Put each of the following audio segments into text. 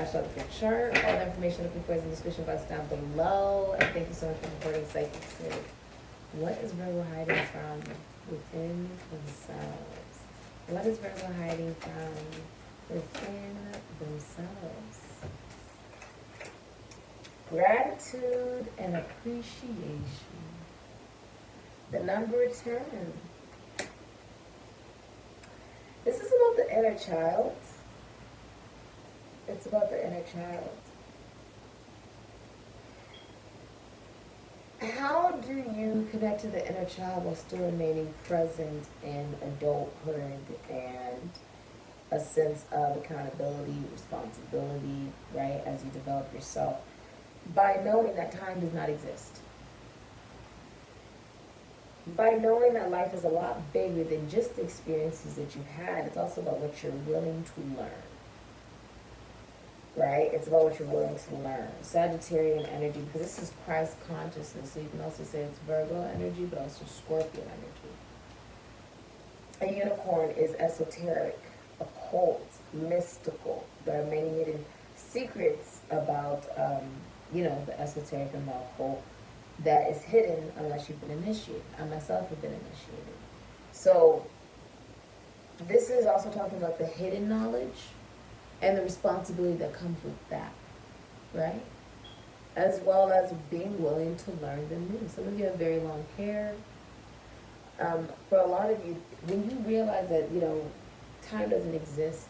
astrological chart. All the information looking for is in the description box down below. And thank you so much for supporting Sikiksyd. What is Virgo hiding from within themselves? What is Virgo hiding from within themselves? Gratitude and appreciation. The number 10. This is about the inner child. It's about the inner child. How do you connect to the inner child while still remaining present in adulthood and a sense of accountability, responsibility, right, as you develop yourself? By knowing that time does not exist. By knowing that life is a lot bigger than just the experiences that you've had, it's also about what you're willing to learn. Right? It's about what you're willing to learn. Sagittarian energy, because this is Christ consciousness, so you can also say it's Virgo energy, but also Scorpio energy. A unicorn is esoteric, occult, mystical. There are many hidden secrets about, the esoteric and the occult that is hidden unless you've been initiated. I myself have been initiated. So this is also talking about the hidden knowledge and the responsibility that comes with that, right? As well as being willing to learn them new. Some of you have very long hair. For a lot of you, when you realize that, time doesn't exist,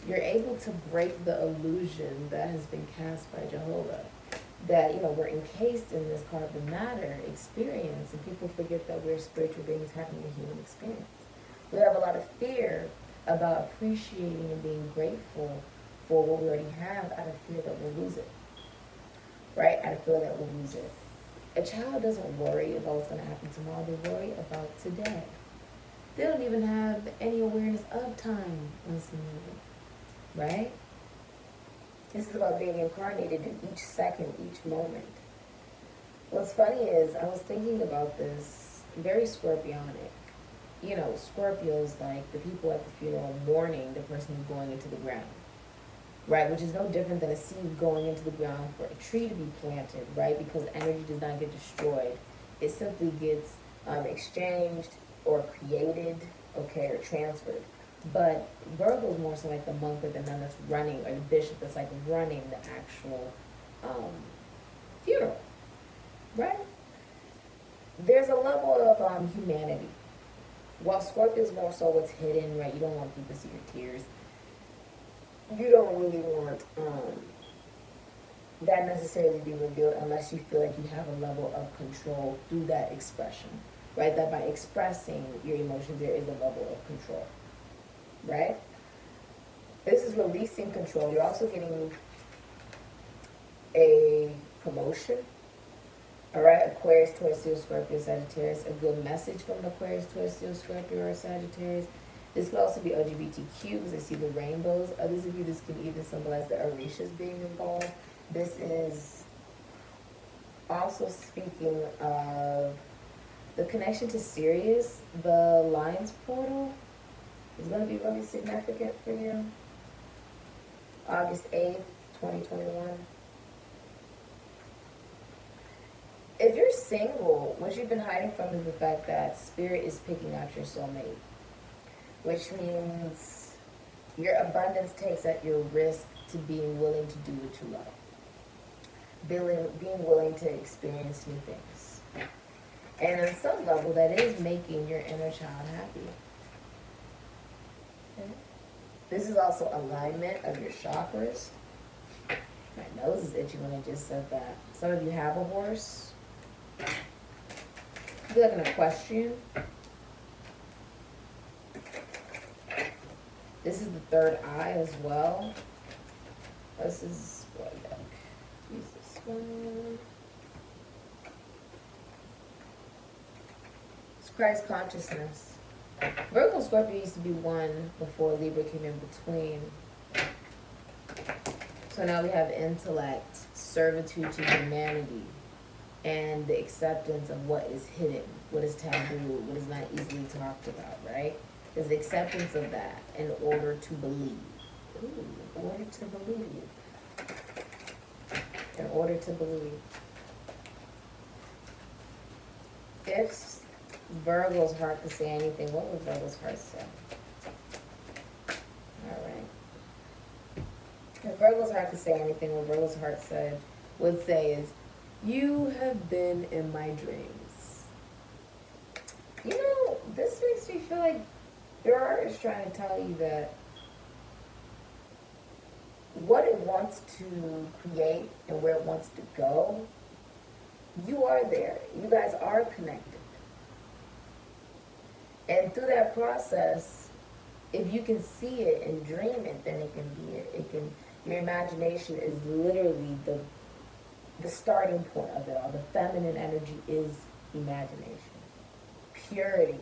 you're able to break the illusion that has been cast by Jehovah. That, we're encased in this carbon matter experience, and people forget that we're spiritual beings having a human experience. We have a lot of fear about appreciating and being grateful for what we already have out of fear that we'll lose it. Right? Out of fear that we'll lose it. A child doesn't worry about what's going to happen tomorrow. They worry about today. They don't even have any awareness of time on some level. Right? This is about being incarnated in each second, each moment. What's funny is, I was thinking about this, very scorpionic. Scorpios, like the people at the funeral mourning the person who's going into the ground, right? Which is no different than a seed going into the ground for a tree to be planted, right? Because energy does not get destroyed. It simply gets exchanged or created, okay, or transferred. But Virgo is more so like the monk or the nun that's running, or the bishop that's like running the actual funeral, right? There's a level of humanity. While Scorpio is more so what's hidden, right? You don't want people to see your tears. You don't really want that necessarily to be revealed unless you feel like you have a level of control through that expression, right? That by expressing your emotions, there is a level of control, right? This is releasing control. You're also getting a promotion. All right, Aquarius, Taurus, Leo, Scorpio, Sagittarius. A good message from the Aquarius, Taurus, Leo, Scorpio, or Sagittarius. This could also be LGBTQ because I see the rainbows. Others of you, this can even symbolize the Orishas being involved. This is also speaking of the connection to Sirius. The Lions portal is going to be really significant for you. August 8th, 2021. If you're single, what you've been hiding from is the fact that Spirit is picking out your soulmate, which means your abundance takes at your risk to being willing to do what you love, being willing to experience new things. And on some level, that is making your inner child happy. Okay. This is also alignment of your chakras. My nose is itchy when I just said that. Some of you have a horse. I feel like an equestrian. This is the third eye as well. This is what deck? Use this one. It's Christ consciousness. Virgo Scorpio used to be one before Libra came in between. So now we have intellect, servitude to humanity, and the acceptance of what is hidden, what is taboo, what is not easily talked about, right? There's the acceptance of that in order to believe. Ooh, in order to believe. in order to believe. If Virgo's heart could say anything, what would Virgo's heart say? Alright. If Virgo's heart could say anything, what Virgo's heart would say is, you have been in my dreams. You know, this makes me feel like your heart is trying to tell you that what it wants to create and where it wants to go, you are there. You guys are connected. And through that process, if you can see it and dream it, then it can be it. Your imagination is literally the starting point of it all. The feminine energy is imagination. Purity,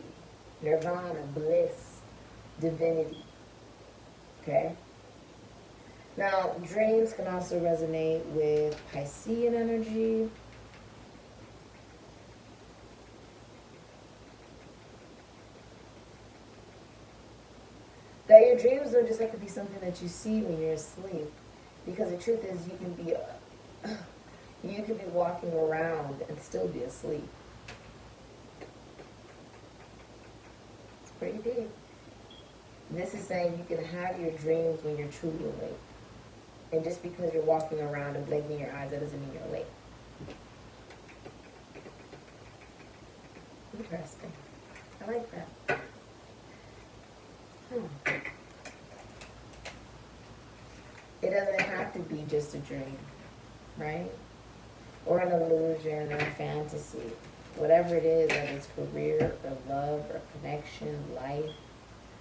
nirvana, bliss, divinity. Okay? Now, dreams can also resonate with Piscean energy. That your dreams don't just have to be something that you see when you're asleep. Because the truth is, you can be walking around and still be asleep. It's pretty deep. This is saying you can have your dreams when you're truly awake. And just because you're walking around and blinking your eyes, that doesn't mean you're awake. Interesting. I like that. It doesn't have to be just a dream, right? Or an illusion or a fantasy. Whatever it is, whether it's career or love or connection, life,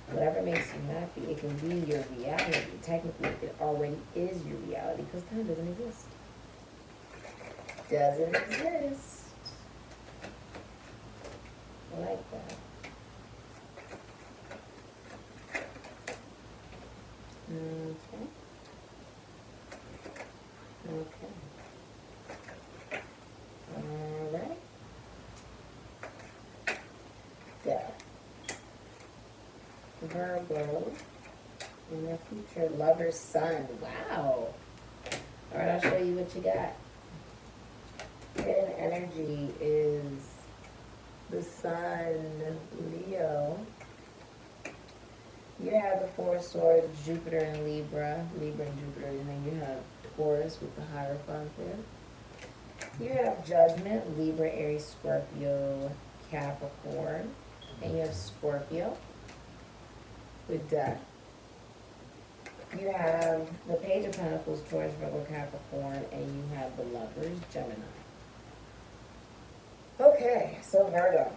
whatever makes you happy, it can be your reality. Technically, it already is your reality because time doesn't exist. Doesn't exist. I like that. Okay. Okay. All right. Death. Virgo. In your future, lover's sun. Wow. All right, I'll show you what you got. Hidden energy is the sun, Leo. You have the Four of Swords, Jupiter and Libra and Jupiter, and then you have Taurus with the Hierophant there. You have Judgment, Libra, Aries, Scorpio, Capricorn, and you have Scorpio with Death. You have the Page of Pentacles, Taurus, Virgo, Capricorn, and you have the Lovers, Gemini. Okay, so Virgo.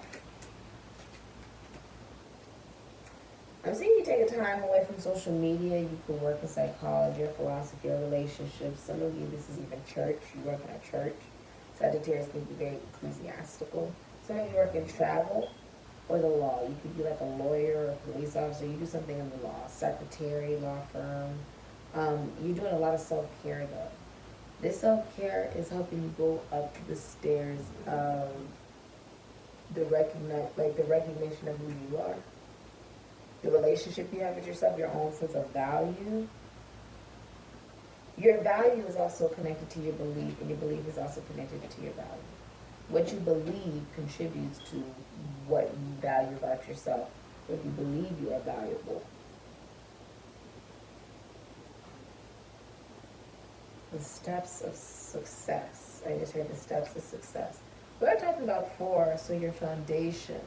I'm seeing you take a time away from social media. You can work in psychology or philosophy or relationships. Some of you, this is even church. You work in a church. Sagittarius can be very ecclesiastical. Some of you work in travel or the law. You could be like a lawyer or a police officer. You do something in the law. Secretary, law firm. You're doing a lot of self-care though. This self-care is helping you go up the stairs of the recognition of who you are. The relationship you have with yourself, your own sense of value. Your value is also connected to your belief, and your belief is also connected to your value. What you believe contributes to what you value about yourself. If you believe you are valuable. The steps of success. I just heard the steps of success. We're talking about 4, so your foundation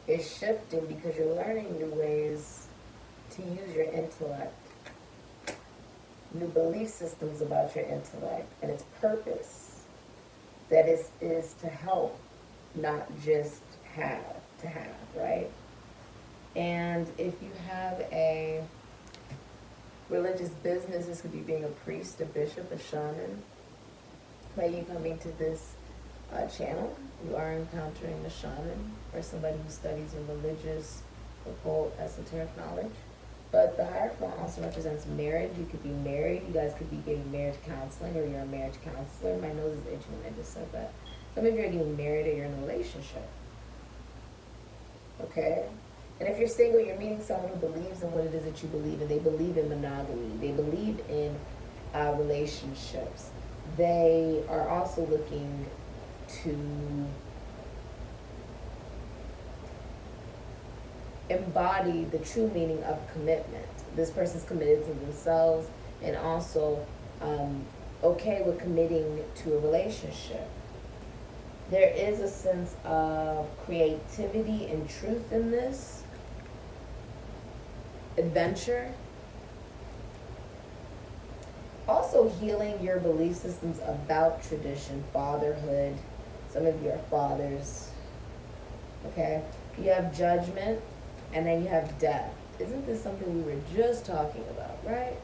is shifting because you're learning new ways to use your intellect, new belief systems about your intellect and its purpose. That is to help, not just to have, right? And if you have a religious business, this could be being a priest, a bishop, a shaman. By you coming to this channel, you are encountering a shaman or somebody who studies in religious, occult, esoteric knowledge. But the Hierophant also represents marriage. You could be married. You guys could be getting marriage counseling, or you're a marriage counselor. My nose is itching when I just said that. Some of you are getting married or you're in a relationship. Okay? And if you're single, you're meeting someone who believes in what it is that you believe in. They believe in monogamy. They believe in relationships. they are also looking to embody the true meaning of commitment. This person's committed to themselves and also okay with committing to a relationship. There is a sense of creativity and truth in this. Adventure. Also healing your belief systems about tradition, fatherhood. Some of you are fathers. Okay? You have judgment, and then you have death. Isn't this something we were just talking about, right?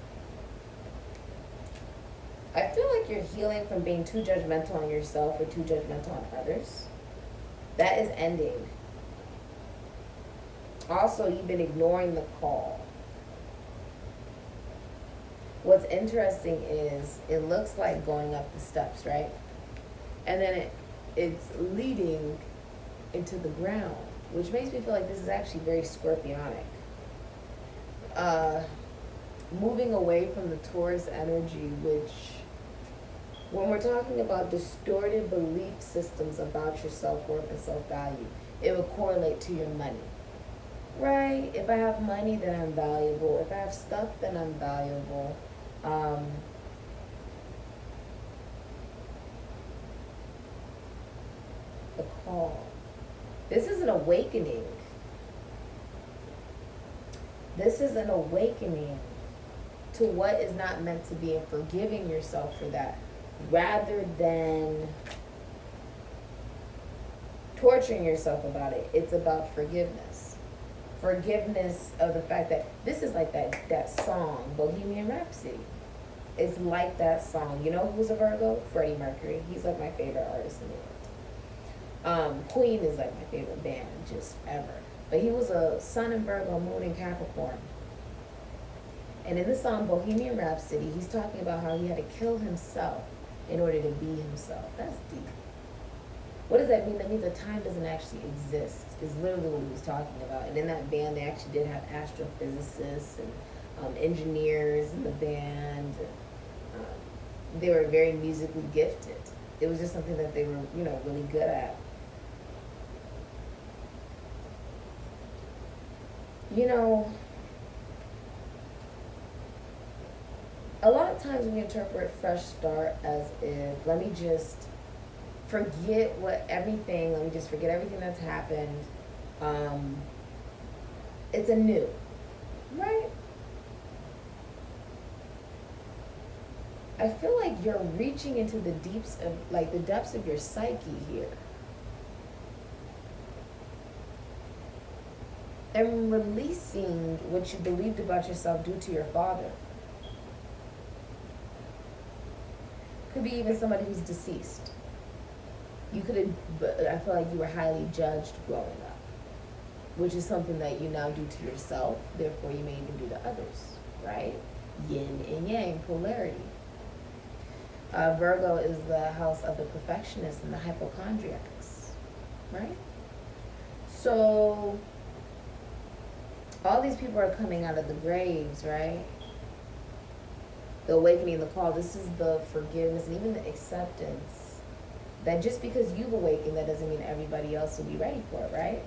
I feel like you're healing from being too judgmental on yourself or too judgmental on others. That is ending. Also, you've been ignoring the call. What's interesting is it looks like going up the steps, right? And then it's leading into the ground, which makes me feel like this is actually very scorpionic. Moving away from the Taurus energy, which, when we're talking about distorted belief systems about your self-worth and self-value, it would correlate to your money, right? If I have money, then I'm valuable. If I have stuff, then I'm valuable. The call. This is an awakening. This is an awakening to what is not meant to be and forgiving yourself for that, rather than torturing yourself about it. It's about forgiveness. Forgiveness of the fact that this is like that song, Bohemian Rhapsody. It's like that song. You know who's a Virgo? Freddie Mercury. He's like my favorite artist in the world. Queen is like my favorite band just ever. But he was a sun in Virgo, moon in Capricorn. And in the song Bohemian Rhapsody, he's talking about how he had to kill himself in order to be himself. That's deep. What does that mean? That means that time doesn't actually exist, is literally what he was talking about. And in that band, they actually did have astrophysicists and engineers in the band. They were very musically gifted. It was just something that they were, really good at. A lot of times we interpret fresh start as if, let me just forget let me just forget everything that's happened. It's a new, right? I feel like you're reaching into the depths of your psyche here. And releasing what you believed about yourself due to your father. Could be even somebody who's deceased. I feel like you were highly judged growing up, which is something that you now do to yourself, therefore you may even do to others, right? Yin and yang, polarity. Virgo is the house of the perfectionists and the hypochondriacs, right? So all these people are coming out of the graves, right? The awakening, the call. This is the forgiveness and even the acceptance that just because you've awakened, that doesn't mean everybody else will be ready for it, right?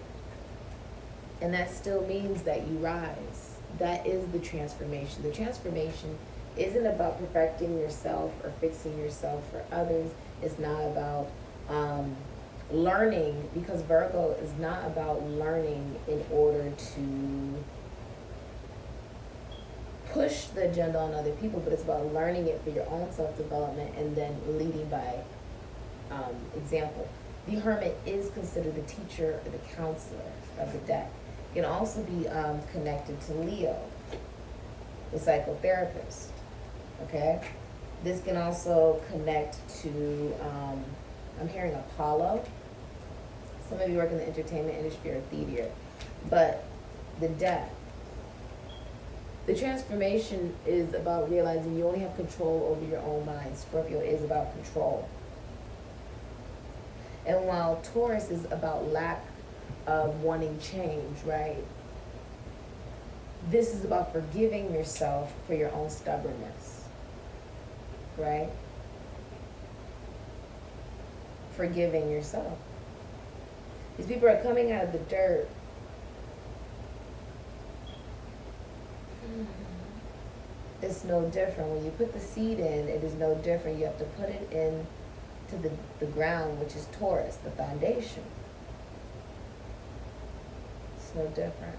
And that still means that you rise. That is the transformation. The transformation isn't about perfecting yourself or fixing yourself for others. It's not about learning, because Virgo is not about learning in order to push the agenda on other people, but it's about learning it for your own self-development and then leading by example. The Hermit is considered the teacher or the counselor of the deck. It can also be connected to Leo, the psychotherapist. Okay? This can also connect to, I'm hearing Apollo. Some of you work in the entertainment industry or theater. But the death. The transformation is about realizing you only have control over your own mind. Scorpio is about control. And while Taurus is about lack of wanting change, right? This is about forgiving yourself for your own stubbornness, right? forgiving yourself. These people are coming out of the dirt. It's no different. When you put the seed in, it is no different. You have to put it in to the ground, which is Taurus, the foundation. It's no different.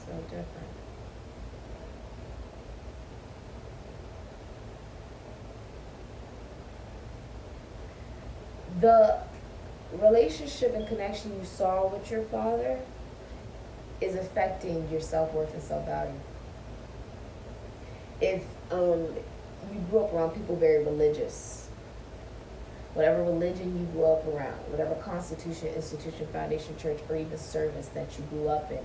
So different. The relationship and connection you saw with your father is affecting your self-worth and self-value. If you grew up around people very religious, whatever religion you grew up around, whatever constitution, institution, foundation, church, or even service that you grew up in,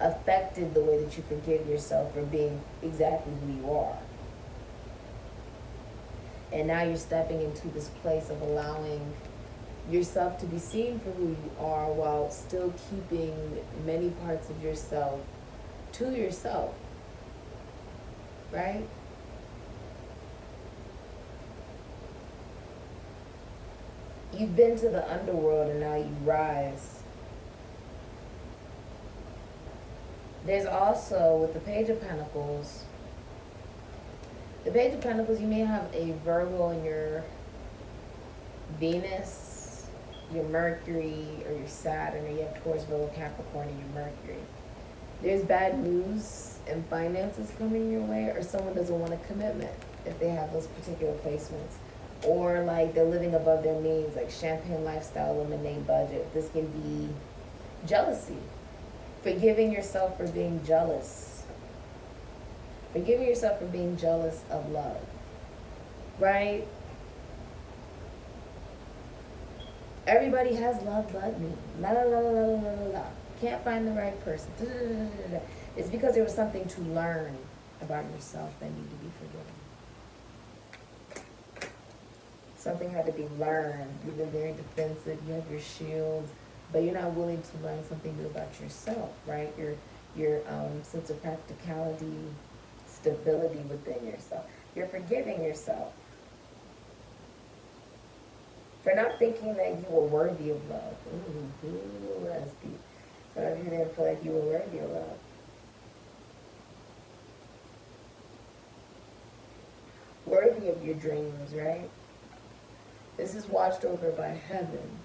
affected the way that you forgive yourself for being exactly who you are. And now you're stepping into this place of allowing yourself to be seen for who you are while still keeping many parts of yourself to yourself. Right? You've been to the underworld and now you rise. There's also, with the Page of Pentacles, you may have a Virgo in your Venus, your Mercury, or your Saturn, or you have Taurus, Virgo, Capricorn, and your Mercury. There's bad news and finances coming your way, or someone doesn't want a commitment if they have those particular placements. Or like they're living above their means, like champagne lifestyle, lemonade budget. This can be jealousy. Forgiving yourself for being jealous. Forgiving yourself for being jealous of love. Right? Everybody has love but me. La la la la la la la la. Can't find the right person. Da, da, da, da, da. It's because there was something to learn about yourself that needed to be forgiven. Something had to be learned. You've been very defensive. You have your shield, but you're not willing to learn something new about yourself, right? Your sense of practicality, stability within yourself. You're forgiving yourself for not thinking that you were worthy of love. Ooh, that's deep. Some of you didn't feel like you were worthy of love. Worthy of your dreams, right? This is watched over by heaven,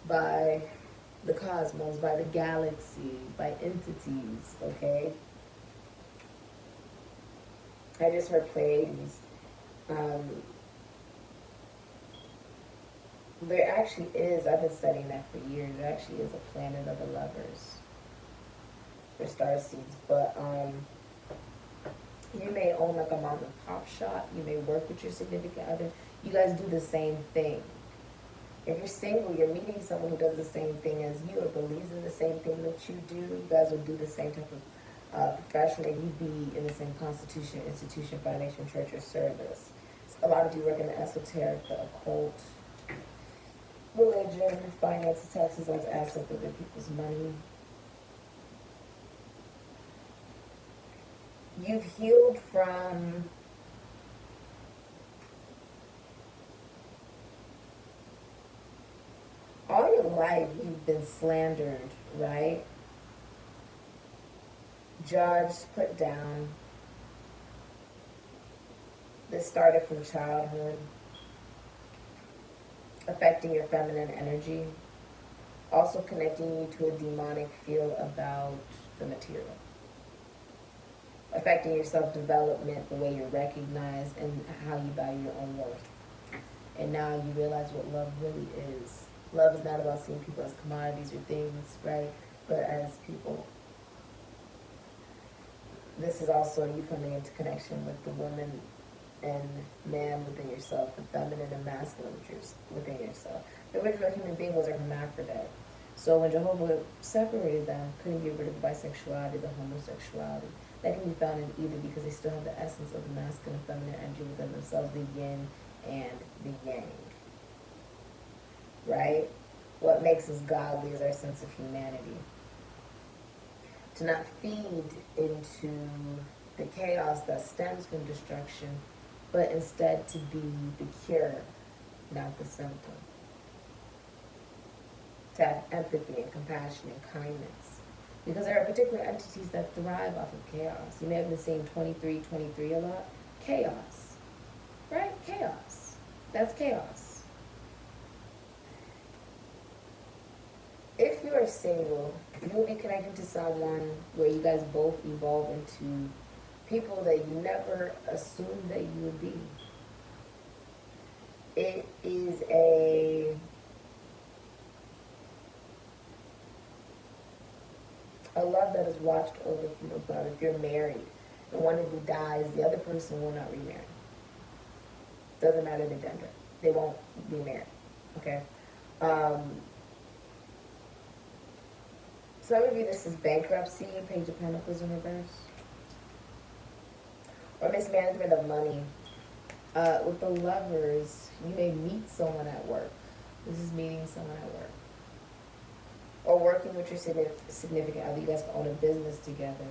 by the cosmos, by the galaxy, by entities, okay? I just heard Pleiades. There actually is, I've been studying that for years, there actually is a planet of the lovers for starseeds, but you may own like a mom and pop shop, you may work with your significant other, you guys do the same thing. If you're single, you're meeting someone who does the same thing as you or believes in the same thing that you do, you guys will do the same type of profession, and you'd be in the same constitution, institution, foundation, church, or service. A lot of you work in the esoteric, the occult, religion, finances, taxes, on assets of other people's money. You've healed from all your life. You've been slandered, right? Judged, put down. This started from childhood, affecting your feminine energy, also connecting you to a demonic feel about the material, affecting your self-development, the way you're recognized, and how you value your own worth. And now you realize what love really is. Love is not about seeing people as commodities or things, right? But as people. This is also you coming into connection with the woman and man within yourself, the feminine and masculine within yourself. The original human being was a hermaphrodite. So when Jehovah separated them, couldn't get rid of the bisexuality, the homosexuality. That can be found in either because they still have the essence of the masculine and feminine energy within themselves, the yin and the yang. Right? What makes us godly is our sense of humanity. To not feed into the chaos that stems from destruction but instead to be the cure, not the symptom. To have empathy and compassion and kindness. Because there are particular entities that thrive off of chaos. You may have been seeing 2323 a lot. Chaos. Right? Chaos. That's chaos. If you are single, you will be connected to someone where you guys both evolve into people that you never assumed that you would be. It is a love that is watched over from above. If you're married and one of you dies, the other person will not remarry. Doesn't matter the gender. They won't remarry. Okay? Some of you, this is bankruptcy, Page of Pentacles in reverse. Or mismanagement of money. With the Lovers, you may meet someone at work. This is meeting someone at work. Or working with your significant other. You guys can own a business together.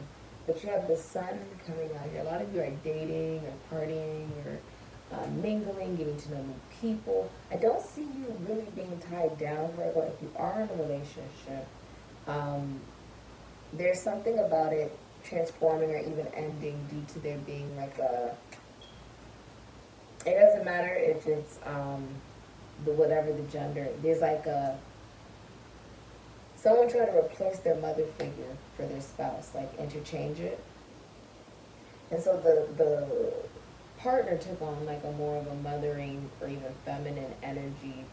But you have the sun coming out here. A lot of you are dating or partying or mingling, getting to know new people. I don't see you really being tied down, Virgo. If you are in a relationship, there's something about it transforming or even ending due to there being like a... It doesn't matter if it's whatever the gender. There's like a... Someone tried to replace their mother figure for their spouse, like interchange it. And so the partner took on like a more of a mothering or even feminine energy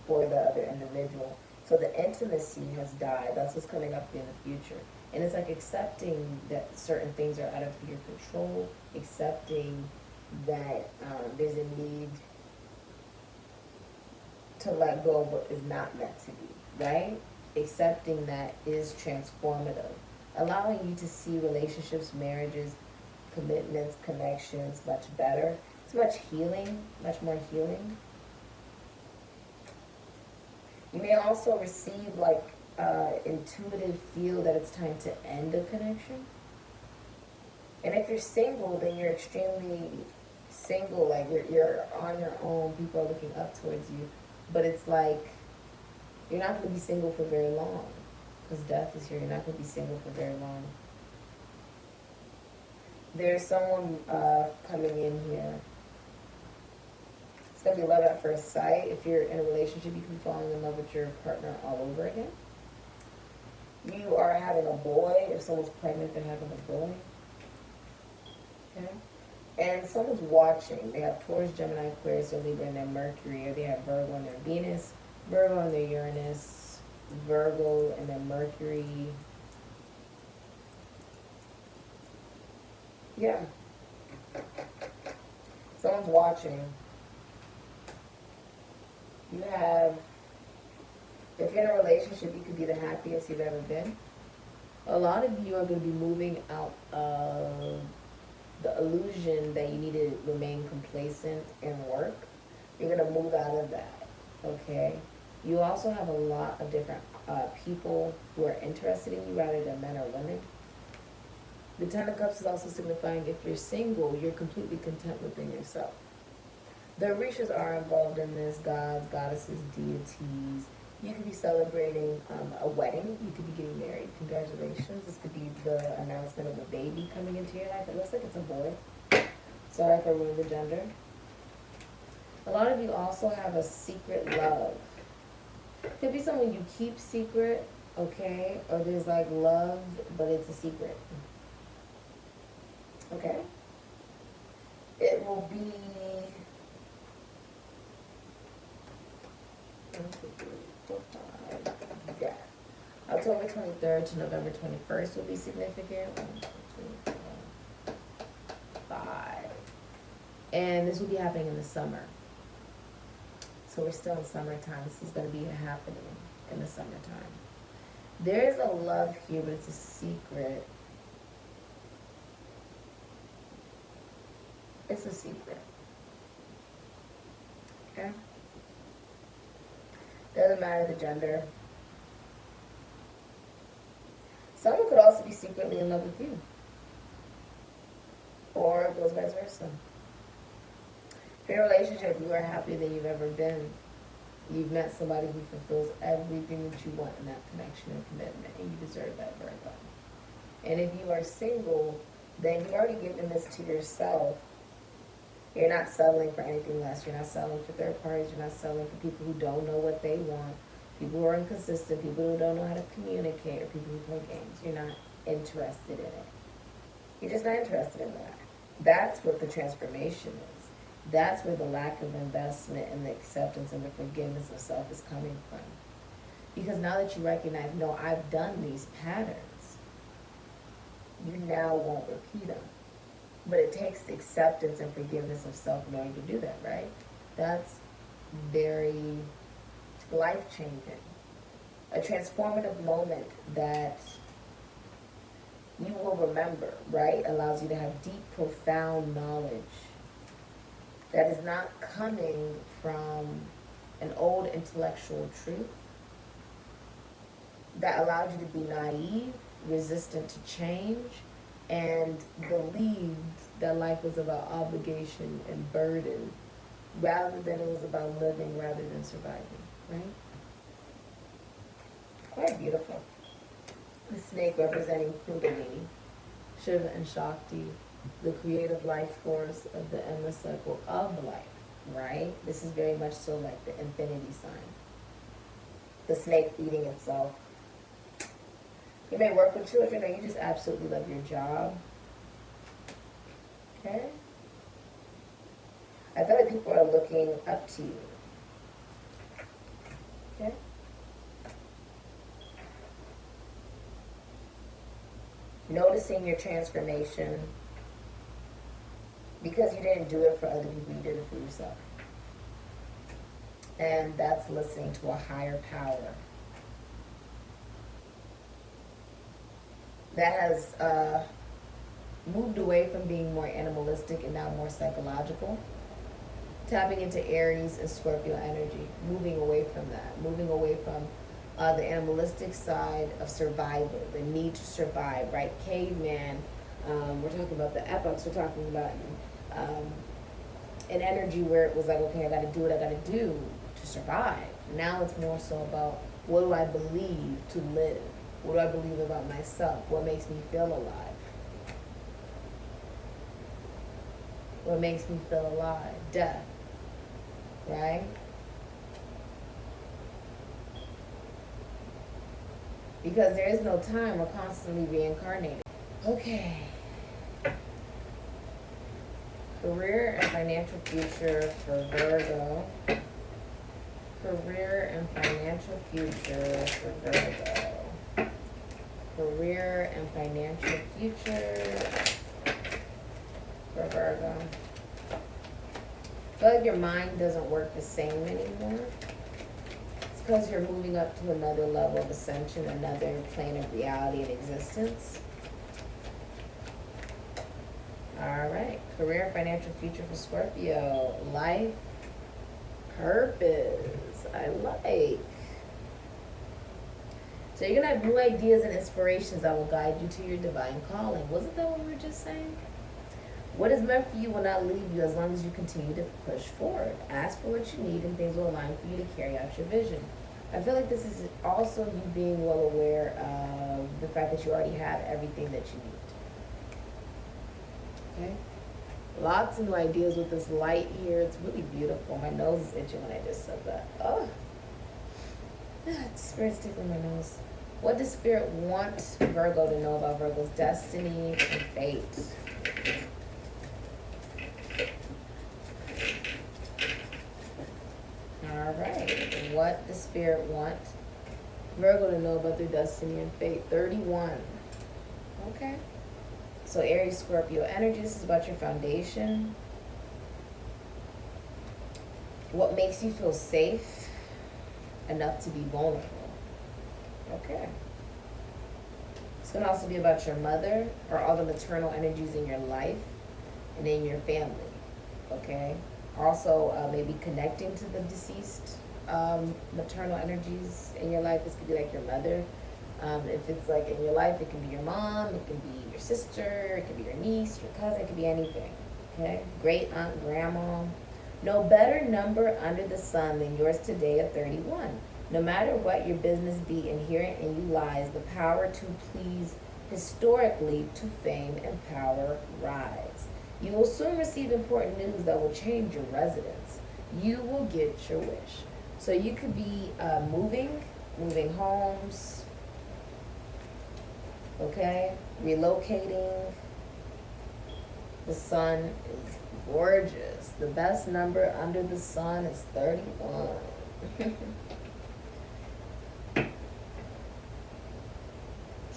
for the other individual. So the intimacy has died. That's what's coming up in the future. And it's like accepting that certain things are out of your control, accepting that there's a need to let go of what is not meant to be, right? Accepting that is transformative. Allowing you to see relationships, marriages, commitments, connections much better. It's much healing, much more healing. You may also receive like intuitive feel that it's time to end a connection. And if you're single, then you're extremely single, like you're on your own, people are looking up towards you. But it's like, you're not going to be single for very long. Because death is here, you're not going to be single for very long. There's someone coming in here. It's going to be love at first sight. If you're in a relationship, you can be falling in love with your partner all over again. You are having a boy. If someone's pregnant, they're having a boy. Okay? And someone's watching. They have Taurus, Gemini, Aquarius, or Libra in their Mercury, or they have Virgo in their Venus, Virgo in their Uranus, Virgo in their Mercury. Yeah. Someone's watching. You have, if you're in a relationship, you could be the happiest you've ever been. A lot of you are going to be moving out of the illusion that you need to remain complacent in work. You're going to move out of that, okay? You also have a lot of different people who are interested in you rather than men or women. The Ten of Cups is also signifying if you're single, you're completely content within yourself. The Orishas are involved in this, gods, goddesses, deities. You could be celebrating a wedding. You could be getting married. Congratulations. This could be the announcement of a baby coming into your life. It looks like it's a boy. Sorry if I ruined the gender. A lot of you also have a secret love. Could be someone you keep secret, okay? Or there's like love, but it's a secret. Okay? It will be... Yeah. October 23rd to November 21st will be significant. 1, 2, 3, 4, 5. And this will be happening in the summer. So we're still in summertime. This is going to be happening in the summertime. There is a love here, but it's a secret. It's a secret. Okay? Doesn't matter the gender. Someone could also be secretly in love with you. Or it goes vice versa. For your relationship, you are happier than you've ever been. You've met somebody who fulfills everything that you want in that connection and commitment, and you deserve that, Virgo. And if you are single, then you've already given this to yourself. You're not settling for anything less. You're not settling for third parties. You're not settling for people who don't know what they want, people who are inconsistent, people who don't know how to communicate, or people who play games. You're not interested in it. You're just not interested in that. That's what the transformation is. That's where the lack of investment and the acceptance and the forgiveness of self is coming from. Because now that you recognize, no, I've done these patterns, you now won't repeat them. But it takes the acceptance and forgiveness of self in order to do that, right? That's very life-changing. A transformative moment that you will remember, right? Allows you to have deep, profound knowledge that is not coming from an old intellectual truth that allowed you to be naive, resistant to change, and believed that life was about obligation and burden rather than it was about living rather than surviving, right? Quite beautiful. The snake representing Kundalini, Shiva and Shakti, the creative life force of the endless cycle of life, right? This is very much so like the infinity sign. The snake eating itself. You may work with children or you just absolutely love your job. Okay? I feel like people are looking up to you. Okay? Noticing your transformation because you didn't do it for other people, you did it for yourself. And that's listening to a higher power that has moved away from being more animalistic and now more psychological. Tapping into Aries and Scorpio energy, moving away from that, moving away from the animalistic side of survival, the need to survive, right? Caveman, we're talking about the epochs, we're talking about an energy where it was like, okay, I gotta do what I gotta do to survive. Now it's more so about, what do I believe to live? What do I believe about myself? What makes me feel alive? What makes me feel alive? Death, right? Because there is no time, we're constantly reincarnated. Okay. Career and financial future for Virgo. Career and financial future for Virgo. Career and financial future for Virgo. I feel like your mind doesn't work the same anymore. It's because you're moving up to another level of ascension, another plane of reality and existence. All right, career and financial future for Scorpio. Life, purpose, I like. So you're going to have new ideas and inspirations that will guide you to your divine calling. Wasn't that what we were just saying? What is meant for you will not leave you as long as you continue to push forward. Ask for what you need and things will align for you to carry out your vision. I feel like this is also you being well aware of the fact that you already have everything that you need. Okay? Lots of new ideas with this light here. It's really beautiful. My nose is itching when I just said that. Oh. Spirit's tickling my nose. What does Spirit want Virgo to know about Virgo's destiny and fate? All right. What does Spirit want Virgo to know about their destiny and fate? 31. Okay. So Aries, Scorpio energy. This is about your foundation. What makes you feel safe enough to be vulnerable? Okay. It's going to also be about your mother or all the maternal energies in your life and in your family. Okay. Also, maybe connecting to the deceased maternal energies in your life. This could be like your mother. If it's like in your life, it can be your mom, it can be your sister, it could be your niece, your cousin, it could be anything. Okay. Great aunt, grandma, No better number under the sun than yours today at 31. No matter what your business be, inherent in you lies the power to please, historically to fame and power rise. You will soon receive important news that will change your residence. You will get your wish. So you could be moving homes, okay, relocating. The sun is gorgeous. The best number under the sun is 31.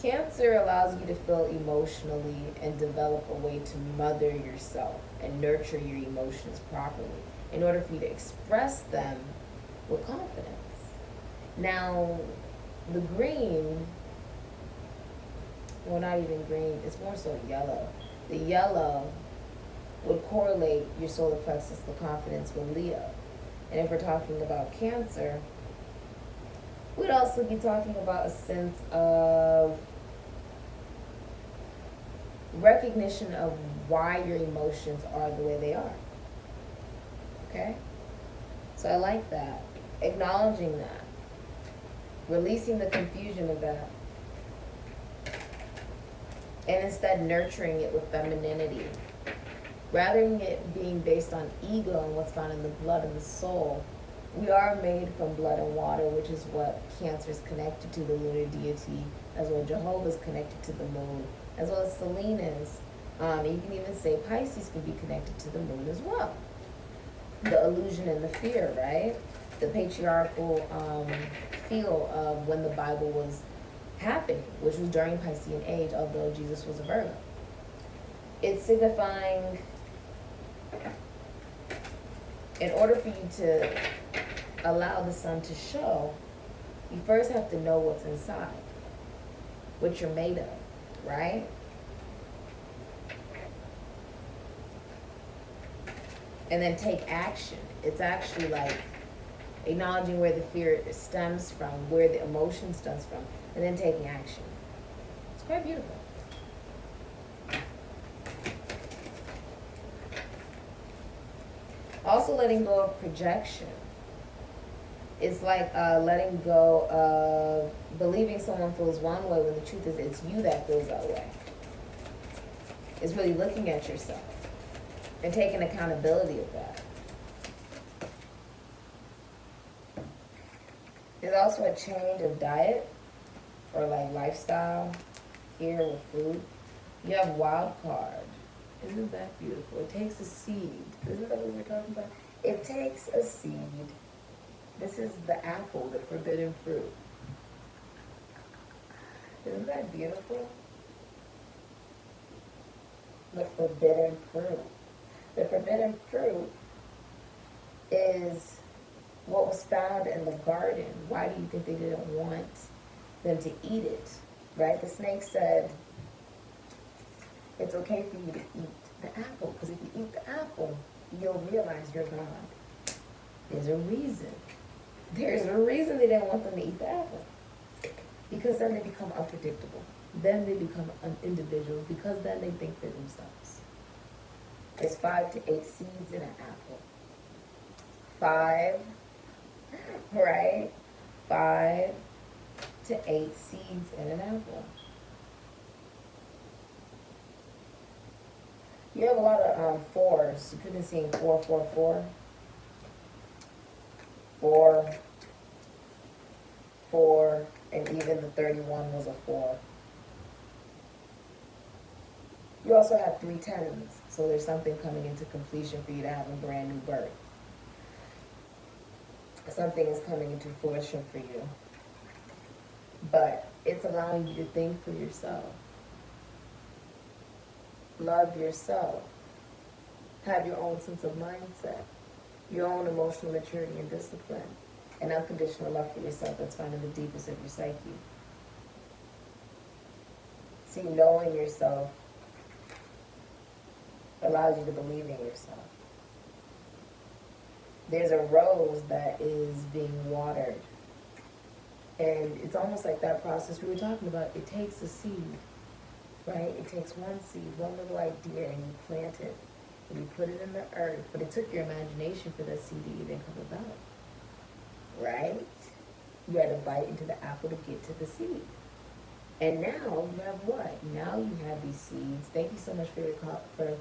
Cancer allows you to feel emotionally and develop a way to mother yourself and nurture your emotions properly in order for you to express them with confidence. Now, the green, well, not even green, it's more so yellow. The yellow would correlate your solar plexus, the confidence, with Leo. And if we're talking about Cancer, we'd also be talking about a sense of recognition of why your emotions are the way they are. Okay? So I like that. Acknowledging that. Releasing the confusion of that. And instead nurturing it with femininity. Rather than it being based on ego and what's found in the blood and the soul, we are made from blood and water, which is what Cancer is connected to, the lunar deity, as well Jehovah is connected to the moon, as well as Selene is. You can even say Pisces can be connected to the moon as well. The illusion and the fear, right? The patriarchal feel of when the Bible was happening, which was during Piscean age, although Jesus was a Virgo. It's signifying, in order for you to allow the sun to show, you first have to know what's inside, what you're made of, right? And then take action. It's actually like acknowledging where the fear stems from, where the emotion stems from, and then taking action. It's quite beautiful. Also letting go of projection. It's like letting go of believing someone feels one way when the truth is it's you that feels that way. It's really looking at yourself and taking accountability of that. There's also a change of diet or like lifestyle here with food. You have wild card. Isn't that beautiful? It takes a seed. Isn't that what we're talking about? It takes a seed. This is the apple, the forbidden fruit. Isn't that beautiful? The forbidden fruit. The forbidden fruit is what was found in the garden. Why do you think they didn't want them to eat it? Right? The snake said, it's okay for you to eat the apple, because if you eat the apple, you'll realize you're God. There's a reason. There's a reason they didn't want them to eat the apple. Because then they become unpredictable. Then they become individuals, because then they think for themselves. There's 5 to 8 seeds in an apple. 5, right? 5 to 8 seeds in an apple. You have a lot of 4s. You could be seeing 4, 4, 4. 4, 4, and even the 31 was a 4. You also have 3 10s, so there's something coming into completion for you to have a brand new birth. Something is coming into fruition for you. But it's allowing you to think for yourself. Love yourself. Have your own sense of mindset. Your own emotional maturity and discipline. And unconditional love for yourself that's found in the deepest of your psyche. See, knowing yourself allows you to believe in yourself. There's a rose that is being watered. And it's almost like that process we were talking about. It takes a seed, right? It takes one seed, one little idea, and you plant it. but he put it in the earth. But it took your imagination for that seed to even come about. Right? You had to bite into the apple to get to the seed. And now you have what? Now you have these seeds. Thank you so much for for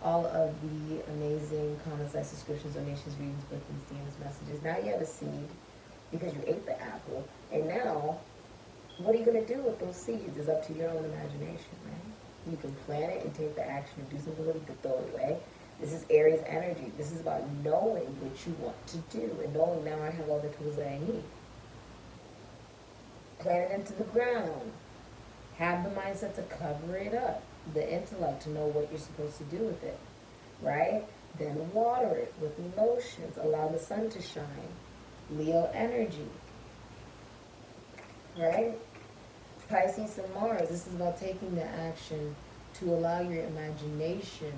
all of the amazing comments, like subscriptions, donations, readings, bookings, DMs, messages. Now you have a seed because you ate the apple. And now, what are you going to do with those seeds? It's up to your own imagination, right? You can plant it and take the action and do something with it. You can throw it away. This is Aries energy. This is about knowing what you want to do and knowing now I have all the tools that I need. Plant it into the ground. Have the mindset to cover it up. The intellect to know what you're supposed to do with it. Right? Then water it with emotions. Allow the sun to shine. Leo energy. Right? Pisces and Mars. This is about taking the action to allow your imagination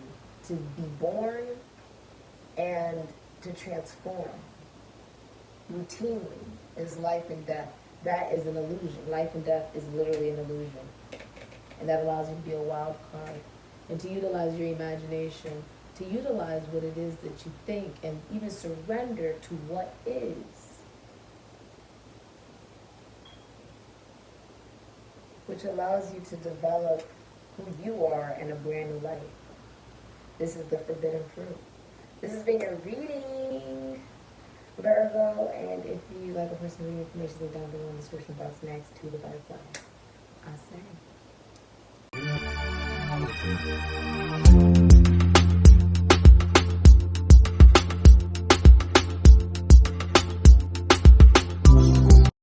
to be born and to transform. Routinely is life and death. That is an illusion. Life and death is literally an illusion. And that allows you to be a wild card and to utilize your imagination, to utilize what it is that you think and even surrender to what is. Which allows you to develop who you are in a brand new life. This is the forbidden fruit. This has been your reading, Virgo, and if you like a personal reading information, link down below in the description box next to the butterfly. I say.